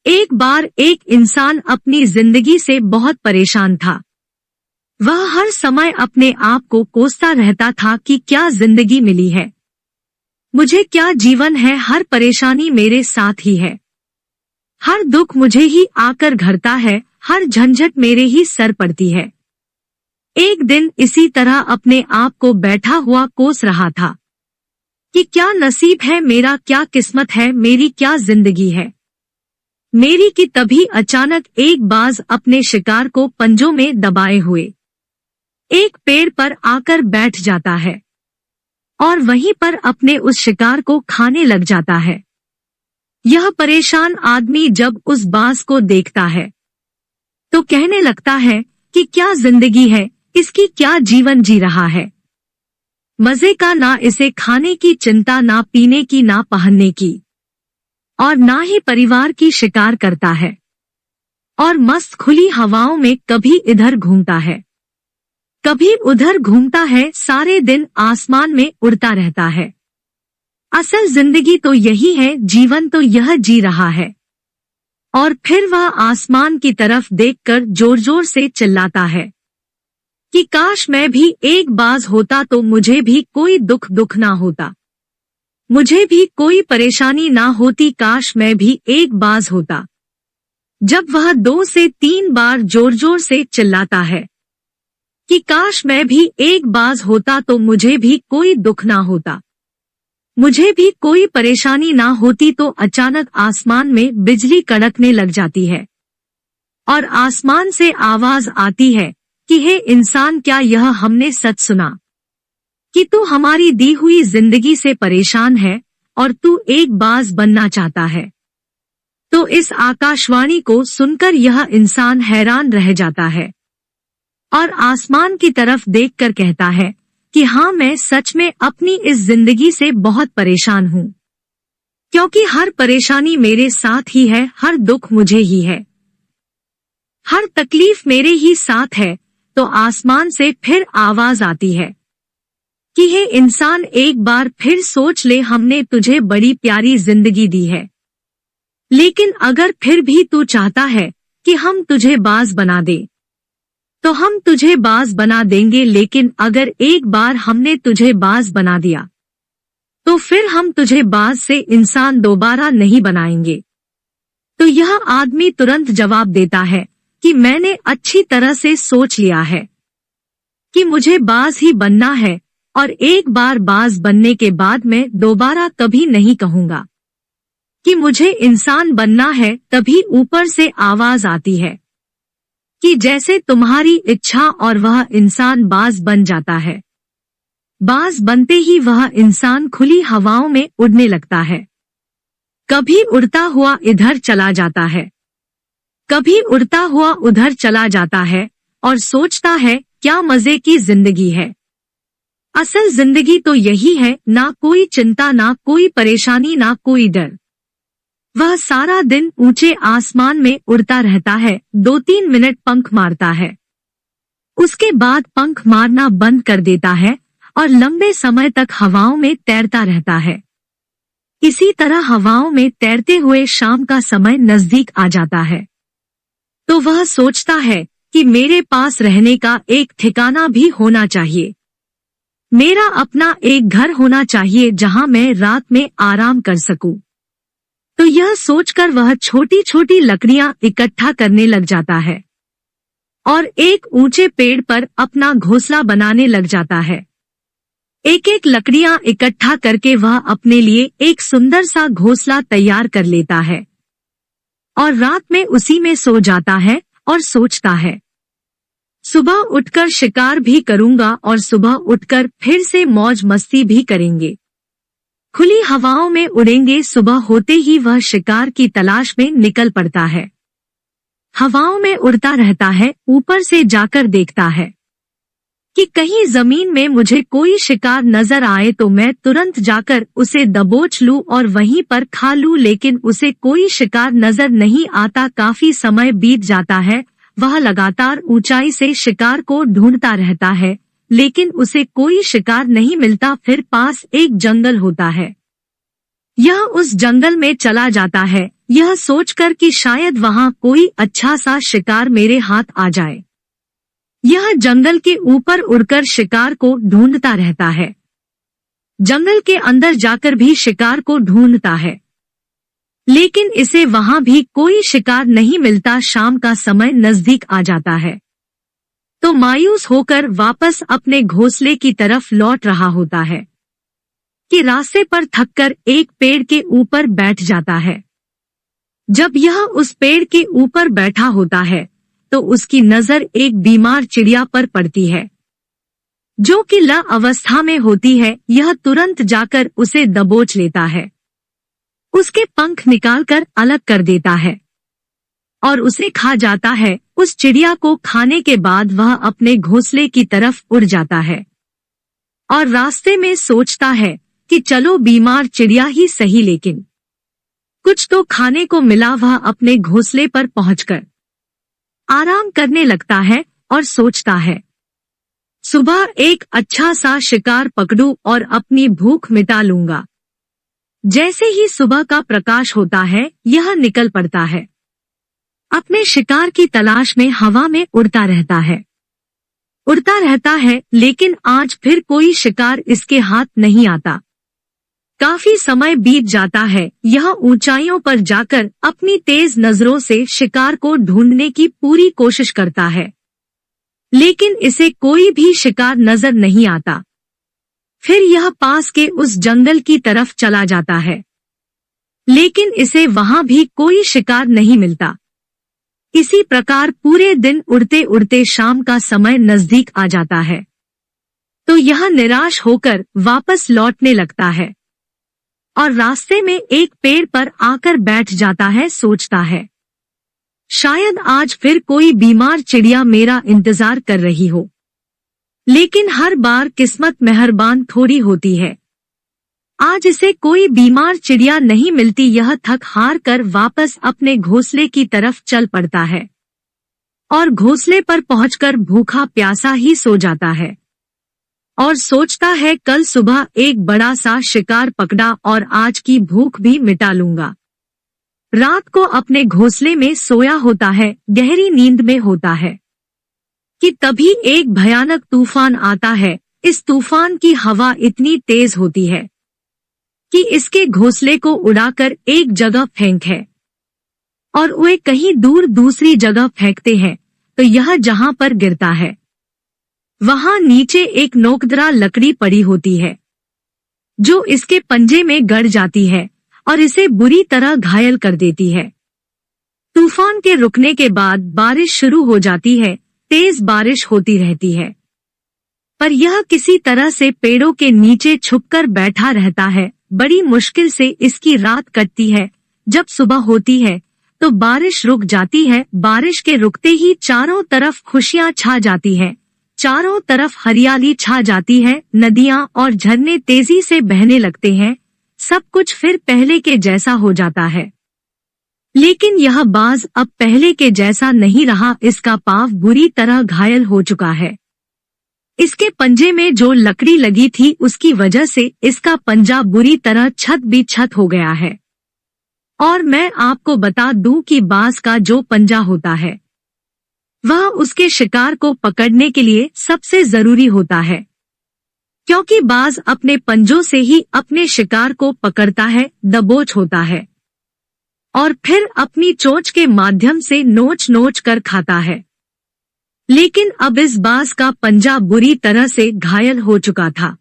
एक बार एक इंसान अपनी जिंदगी से बहुत परेशान था। वह हर समय अपने आप को कोसता रहता था कि क्या जिंदगी मिली है, मुझे क्या जीवन है, हर परेशानी मेरे साथ ही है, हर दुख मुझे ही आकर घरता है, हर झंझट मेरे ही सर पड़ती है। एक दिन इसी तरह अपने आप को बैठा हुआ कोस रहा था कि क्या नसीब है मेरा, क्या किस्मत है मेरी, क्या जिंदगी है मेरी, कि तभी अचानक एक बाज अपने शिकार को पंजों में दबाए हुए एक पेड़ पर आकर बैठ जाता है और वहीं पर अपने उस शिकार को खाने लग जाता है। यह परेशान आदमी जब उस बाज को देखता है तो कहने लगता है कि क्या जिंदगी है इसकी, क्या जीवन जी रहा है, मजे का ना इसे खाने की चिंता, ना पीने की, ना पहनने की, और ना ही परिवार की शिकार करता है, और मस्त खुली हवाओं में कभी इधर घूमता है कभी उधर घूमता है, सारे दिन आसमान में उड़ता रहता है। असल जिंदगी तो यही है, जीवन तो यह जी रहा है। और फिर वह आसमान की तरफ देखकर जोर जोर से चिल्लाता है कि काश मैं भी एक बाज होता तो मुझे भी कोई दुख ना होता, मुझे भी कोई परेशानी ना होती, काश मैं भी एक बाज होता। जब वह 2 से 3 बार जोर जोर से चिल्लाता है कि काश मैं भी एक बाज होता तो मुझे भी कोई दुख ना होता, मुझे भी कोई परेशानी ना होती, तो अचानक आसमान में बिजली कड़कने लग जाती है और आसमान से आवाज आती है कि हे इंसान, क्या यह हमने सच सुना कि तू हमारी दी हुई जिंदगी से परेशान है और तू एक बाज बनना चाहता है। तो इस आकाशवाणी को सुनकर यह इंसान हैरान रह जाता है और आसमान की तरफ देखकर कहता है कि हाँ, मैं सच में अपनी इस जिंदगी से बहुत परेशान हूँ, क्योंकि हर परेशानी मेरे साथ ही है, हर दुख मुझे ही है, हर तकलीफ मेरे ही साथ है। तो आसमान से फिर आवाज आती है कि हे इंसान, एक बार फिर सोच ले, हमने तुझे बड़ी प्यारी जिंदगी दी है, लेकिन अगर फिर भी तू चाहता है कि हम तुझे बाज बना दे तो हम तुझे बाज बना देंगे, लेकिन अगर एक बार हमने तुझे बाज बना दिया तो फिर हम तुझे बाज से इंसान दोबारा नहीं बनाएंगे। तो यह आदमी तुरंत जवाब देता है कि मैंने अच्छी तरह से सोच लिया है कि मुझे बाज ही बनना है, और एक बार बाज बनने के बाद मैं दोबारा कभी नहीं कहूंगा कि मुझे इंसान बनना है। तभी ऊपर से आवाज आती है कि जैसे तुम्हारी इच्छा, और वह इंसान बाज बन जाता है। बाज बनते ही वह इंसान खुली हवाओं में उड़ने लगता है, कभी उड़ता हुआ इधर चला जाता है, कभी उड़ता हुआ उधर चला जाता है, और सोचता है क्या मजे की जिंदगी है। असल जिंदगी तो यही है, ना कोई चिंता, ना कोई परेशानी, ना कोई डर। वह सारा दिन ऊंचे आसमान में उड़ता रहता है, 2-3 मिनट पंख मारता है, उसके बाद पंख मारना बंद कर देता है और लंबे समय तक हवाओं में तैरता रहता है। इसी तरह हवाओं में तैरते हुए शाम का समय नजदीक आ जाता है तो वह सोचता है कि मेरे पास रहने का एक ठिकाना भी होना चाहिए, मेरा अपना एक घर होना चाहिए जहां मैं रात में आराम कर सकूं। तो यह सोचकर वह छोटी छोटी लकड़ियां इकट्ठा करने लग जाता है और एक ऊंचे पेड़ पर अपना घोंसला बनाने लग जाता है। एक एक लकड़ियां इकट्ठा करके वह अपने लिए एक सुंदर सा घोंसला तैयार कर लेता है और रात में उसी में सो जाता है और सोचता है सुबह उठकर शिकार भी करूंगा और सुबह उठकर फिर से मौज मस्ती भी करेंगे, खुली हवाओं में उड़ेंगे। सुबह होते ही वह शिकार की तलाश में निकल पड़ता है, हवाओं में उड़ता रहता है, ऊपर से जाकर देखता है कि कहीं जमीन में मुझे कोई शिकार नजर आए तो मैं तुरंत जाकर उसे दबोच लूं और वहीं पर खा लूं, लेकिन उसे कोई शिकार नजर नहीं आता। काफी समय बीत जाता है, वह लगातार ऊंचाई से शिकार को ढूंढता रहता है, लेकिन उसे कोई शिकार नहीं मिलता। फिर पास एक जंगल होता है, यह उस जंगल में चला जाता है, यह सोचकर कि शायद वहाँ कोई अच्छा सा शिकार मेरे हाथ आ जाए। यह जंगल के ऊपर उड़कर शिकार को ढूंढता रहता है। जंगल के अंदर जाकर भी शिकार को ढूंढता है, लेकिन इसे वहाँ भी कोई शिकार नहीं मिलता। शाम का समय नजदीक आ जाता है तो मायूस होकर वापस अपने घोंसले की तरफ लौट रहा होता है कि रास्ते पर थककर एक पेड़ के ऊपर बैठ जाता है। जब यह उस पेड़ के ऊपर बैठा होता है तो उसकी नजर एक बीमार चिड़िया पर पड़ती है जो कि ला अवस्था में होती है। यह तुरंत जाकर उसे दबोच लेता है, उसके पंख निकालकर अलग कर देता है और उसे खा जाता है। उस चिड़िया को खाने के बाद वह अपने घोंसले की तरफ उड़ जाता है और रास्ते में सोचता है कि चलो बीमार चिड़िया ही सही, लेकिन कुछ तो खाने को मिला। वह अपने घोंसले पर पहुंचकर आराम करने लगता है और सोचता है सुबह एक अच्छा सा शिकार पकड़ूं और अपनी भूख मिटा लूंगा। जैसे ही सुबह का प्रकाश होता है यह निकल पड़ता है, अपने शिकार की तलाश में हवा में उड़ता रहता है, लेकिन आज फिर कोई शिकार इसके हाथ नहीं आता। काफी समय बीत जाता है। यह ऊंचाइयों पर जाकर अपनी तेज नजरों से शिकार को ढूंढने की पूरी कोशिश करता है, लेकिन इसे कोई भी शिकार नजर नहीं आता। फिर यह पास के उस जंगल की तरफ चला जाता है, लेकिन इसे वहां भी कोई शिकार नहीं मिलता। इसी प्रकार पूरे दिन उड़ते उड़ते शाम का समय नजदीक आ जाता है तो यह निराश होकर वापस लौटने लगता है और रास्ते में एक पेड़ पर आकर बैठ जाता है। सोचता है शायद आज फिर कोई बीमार चिड़िया मेरा इंतजार कर रही हो, लेकिन हर बार किस्मत मेहरबान थोड़ी होती है। आज इसे कोई बीमार चिड़िया नहीं मिलती। यह थक हार कर वापस अपने घोंसले की तरफ चल पड़ता है और घोंसले पर पहुंचकर भूखा प्यासा ही सो जाता है और सोचता है कल सुबह एक बड़ा सा शिकार पकड़ा और आज की भूख भी मिटा लूंगा। रात को अपने घोंसले में सोया होता है, गहरी नींद में होता है कि तभी एक भयानक तूफान आता है। इस तूफान की हवा इतनी तेज होती है कि इसके घोंसले को उड़ाकर एक जगह फेंक है और वे कहीं दूर दूसरी जगह फेंकते हैं तो यह जहां पर गिरता है वहां नीचे एक नोकदरा लकड़ी पड़ी होती है जो इसके पंजे में गड़ जाती है और इसे बुरी तरह घायल कर देती है। तूफान के रुकने के बाद बारिश शुरू हो जाती है। तेज बारिश होती रहती है, पर यह किसी तरह से पेड़ों के नीचे छुपकर बैठा रहता है। बड़ी मुश्किल से इसकी रात कटती है। जब सुबह होती है तो बारिश रुक जाती है। बारिश के रुकते ही चारों तरफ खुशियां छा जाती हैं, चारों तरफ हरियाली छा जाती है। नदियां और झरने तेजी से बहने लगते हैं। सब कुछ फिर पहले के जैसा हो जाता है, लेकिन यह बाज अब पहले के जैसा नहीं रहा। इसका पाँव बुरी तरह घायल हो चुका है। इसके पंजे में जो लकड़ी लगी थी उसकी वजह से इसका पंजा बुरी तरह छत हो गया है। और मैं आपको बता दूं कि बाज का जो पंजा होता है वह उसके शिकार को पकड़ने के लिए सबसे जरूरी होता है, क्योंकि बाज अपने पंजों से ही अपने शिकार को पकड़ता है, दबोच होता है और फिर अपनी चोंच के माध्यम से नोच नोच कर खाता है। लेकिन अब इस बाज का पंजा बुरी तरह से घायल हो चुका था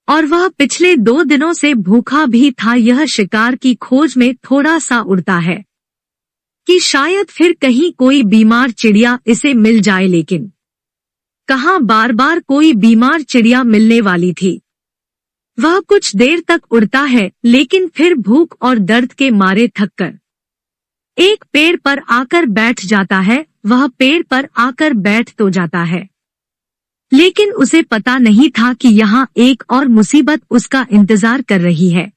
और वह पिछले 2 दिनों से भूखा भी था। यह शिकार की खोज में थोड़ा सा उड़ता है कि शायद फिर कहीं कोई बीमार चिड़िया इसे मिल जाए, लेकिन कहाँ बार बार कोई बीमार चिड़िया मिलने वाली थी। वह कुछ देर तक उड़ता है, लेकिन फिर भूख और दर्द के मारे थककर एक पेड़ पर आकर बैठ जाता है। वह पेड़ पर आकर बैठ तो जाता है, लेकिन उसे पता नहीं था कि यहाँ एक और मुसीबत उसका इंतजार कर रही है।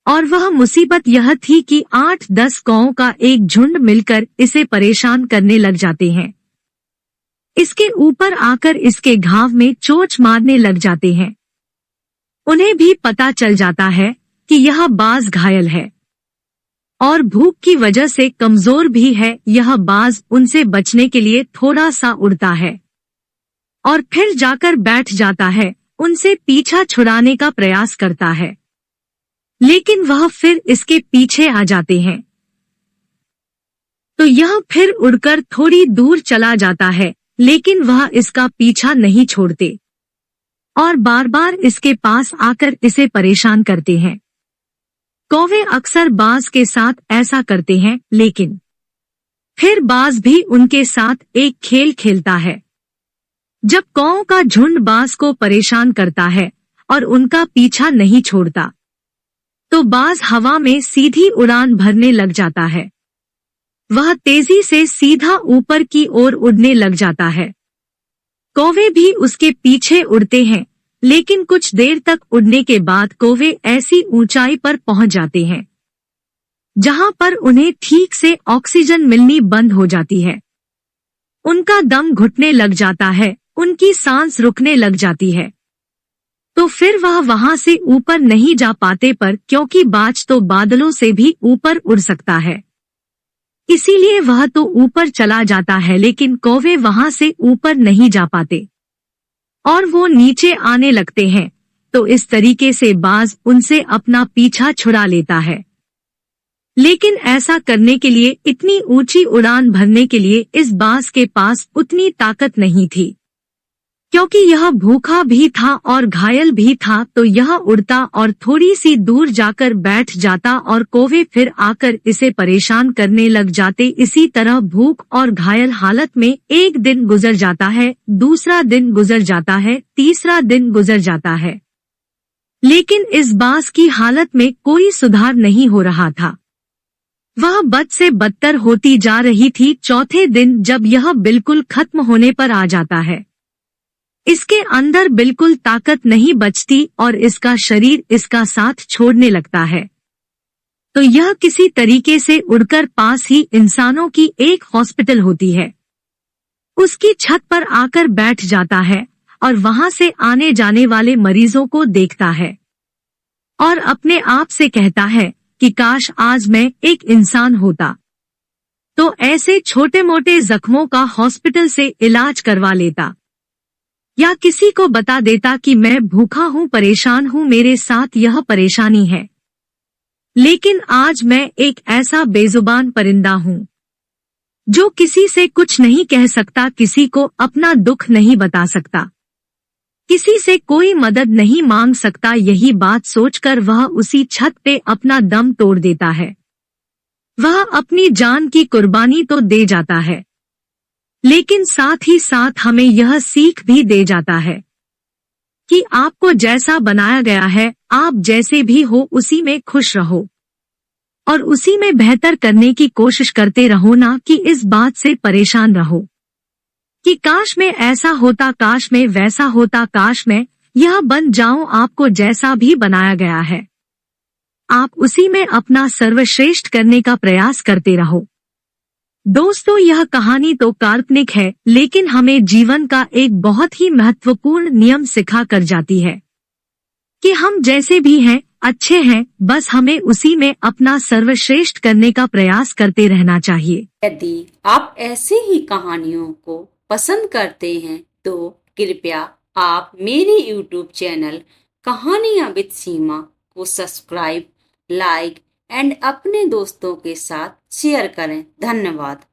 और वह मुसीबत यह थी कि 8-10 कौओं का एक झुंड मिलकर इसे परेशान करने लग जाते हैं। इसके ऊपर आकर इसके घाव में चोंच मारने लग जाते हैं। उन्हें भी पता चल जाता है कि यह बाज घायल है और भूख की वजह से कमजोर भी है। यह बाज उनसे बचने के लिए थोड़ा सा उड़ता है और फिर जाकर बैठ जाता है, उनसे पीछा छुड़ाने का प्रयास करता है, लेकिन वह फिर इसके पीछे आ जाते हैं। तो यह फिर उड़कर थोड़ी दूर चला जाता है, लेकिन वह इसका पीछा नहीं छोड़ते और बार बार इसके पास आकर इसे परेशान करते हैं। कौवे अक्सर बाज के साथ ऐसा करते हैं, लेकिन फिर बाज भी उनके साथ एक खेल खेलता है। जब कौओं का झुंड बाज को परेशान करता है और उनका पीछा नहीं छोड़ता, तो बाज हवा में सीधी उड़ान भरने लग जाता है। वह तेजी से सीधा ऊपर की ओर उड़ने लग जाता है। कौवे भी उसके पीछे उड़ते हैं, लेकिन कुछ देर तक उड़ने के बाद कौवे ऐसी ऊंचाई पर पहुंच जाते हैं जहां पर उन्हें ठीक से ऑक्सीजन मिलनी बंद हो जाती है। उनका दम घुटने लग जाता है, उनकी सांस रुकने लग जाती है। तो फिर वह वहां से ऊपर नहीं जा पाते, पर क्योंकि बाज तो बादलों से भी ऊपर उड़ सकता है, इसीलिए वह तो ऊपर चला जाता है, लेकिन कौवे वहां से ऊपर नहीं जा पाते और वो नीचे आने लगते हैं। तो इस तरीके से बाज उनसे अपना पीछा छुड़ा लेता है, लेकिन ऐसा करने के लिए, इतनी ऊंची उड़ान भरने के लिए इस बाज के पास उतनी ताकत नहीं थी, क्योंकि यह भूखा भी था और घायल भी था। तो यह उड़ता और थोड़ी सी दूर जाकर बैठ जाता और कौवे फिर आकर इसे परेशान करने लग जाते। इसी तरह भूख और घायल हालत में एक दिन गुजर जाता है, दूसरा दिन गुजर जाता है, तीसरा दिन गुजर जाता है, लेकिन इस बाज की हालत में कोई सुधार नहीं हो रहा था। वह बद से बदतर होती जा रही थी। चौथे दिन जब यह बिल्कुल खत्म होने पर आ जाता है, इसके अंदर बिल्कुल ताकत नहीं बचती और इसका शरीर इसका साथ छोड़ने लगता है। तो यह किसी तरीके से उड़कर पास ही इंसानों की एक हॉस्पिटल होती है, उसकी छत पर आकर बैठ जाता है और वहां से आने जाने वाले मरीजों को देखता है और अपने आप से कहता है कि काश आज मैं एक इंसान होता, तो ऐसे छोटे मोटे जख्मों का हॉस्पिटल से इलाज करवा लेता, या किसी को बता देता कि मैं भूखा हूँ, परेशान हूँ, मेरे साथ यह परेशानी है। लेकिन आज मैं एक ऐसा बेजुबान परिंदा हूँ जो किसी से कुछ नहीं कह सकता, किसी को अपना दुख नहीं बता सकता, किसी से कोई मदद नहीं मांग सकता। यही बात सोचकर वह उसी छत पे अपना दम तोड़ देता है। वह अपनी जान की कुर्बानी तो दे जाता है, लेकिन साथ ही साथ हमें यह सीख भी दे जाता है कि आपको जैसा बनाया गया है, आप जैसे भी हो उसी में खुश रहो और उसी में बेहतर करने की कोशिश करते रहो, ना कि इस बात से परेशान रहो कि काश मैं ऐसा होता, काश मैं वैसा होता, काश मैं यह बन जाऊं। आपको जैसा भी बनाया गया है, आप उसी में अपना सर्वश्रेष्ठ करने का प्रयास करते रहो। दोस्तों, यह कहानी तो काल्पनिक है, लेकिन हमें जीवन का एक बहुत ही महत्वपूर्ण नियम सिखा कर जाती है कि हम जैसे भी हैं अच्छे हैं, बस हमें उसी में अपना सर्वश्रेष्ठ करने का प्रयास करते रहना चाहिए। यदि आप ऐसी ही कहानियों को पसंद करते हैं तो कृपया आप मेरे YouTube चैनल कहानियां विद सीमा को सब्सक्राइब, लाइक एंड अपने दोस्तों के साथ शेयर करें। धन्यवाद।